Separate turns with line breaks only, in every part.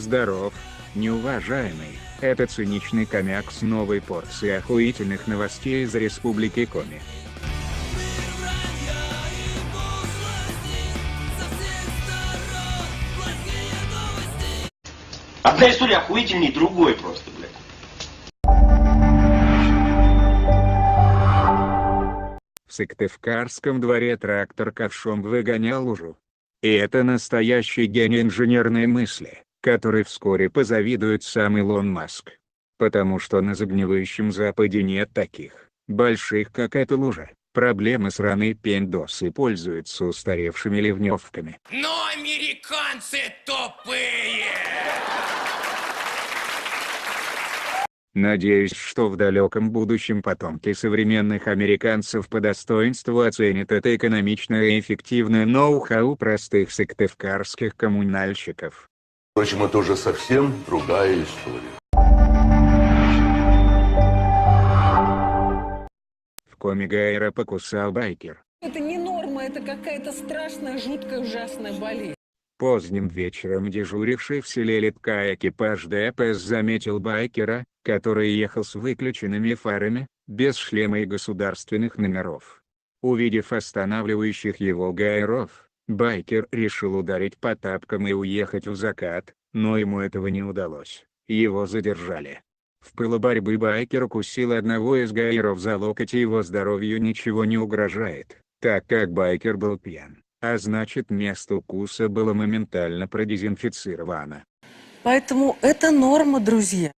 Здоров, неуважаемый, это циничный комяк с новой порцией охуительных новостей из Республики Коми.
Одна история охуительней другой просто, блядь.
В Сыктывкарском дворе трактор ковшом выгонял лужу. И это настоящий гений инженерной мысли, который вскоре позавидует сам Илон Маск. Потому что на загнивающем Западе нет таких, больших как эта лужа. Проблемы сраные пиндосы пользуются устаревшими ливневками.
Но американцы тупые!
Надеюсь, что в далеком будущем потомки современных американцев по достоинству оценят это экономичное и эффективное ноу-хау простых сыктывкарских коммунальщиков.
Впрочем, это уже совсем другая история.
В Коми Гайра покусал байкер.
Это не норма, это какая-то страшная, жуткая, ужасная болезнь.
Поздним вечером дежуривший в селе Литка экипаж ДПС заметил байкера, который ехал с выключенными фарами, без шлема и государственных номеров. Увидев останавливающих его гайров, байкер решил ударить по тапкам и уехать в закат, но ему этого не удалось, его задержали. В пылу борьбы байкер укусил одного из гайров за локоть, и его здоровью ничего не угрожает, так как байкер был пьян. А значит, место укуса было моментально продезинфицировано.
Поэтому это норма, друзья.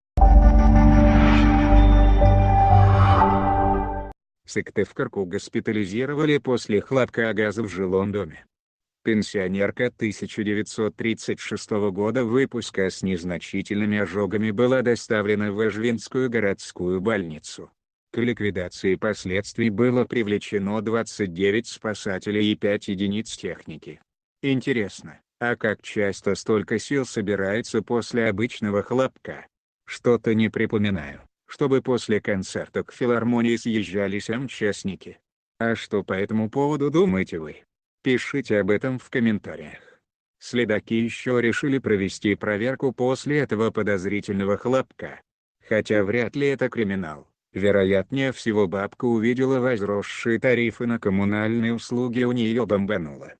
Сыктывкарку госпитализировали после хлопка газа в жилом доме. Пенсионерка 1936 года выпуска с незначительными ожогами была доставлена в Эжвинскую городскую больницу. К ликвидации последствий было привлечено 29 спасателей и 5 единиц техники. Интересно, а как часто столько сил собирается после обычного хлопка? Что-то не припоминаю, чтобы после концерта к филармонии съезжались МЧСники. А что по этому поводу думаете вы? Пишите об этом в комментариях. Следаки еще решили провести проверку после этого подозрительного хлопка. Хотя вряд ли это криминал. Вероятнее всего, бабка увидела возросшие тарифы на коммунальные услуги, у нее бомбануло.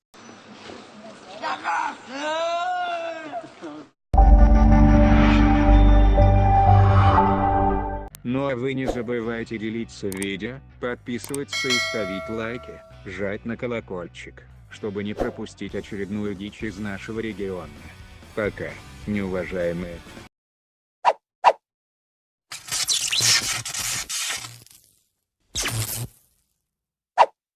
Ну а вы не забывайте делиться видео, подписываться и ставить лайки, жать на колокольчик, чтобы не пропустить очередную дичь из нашего региона. Пока, неуважаемые.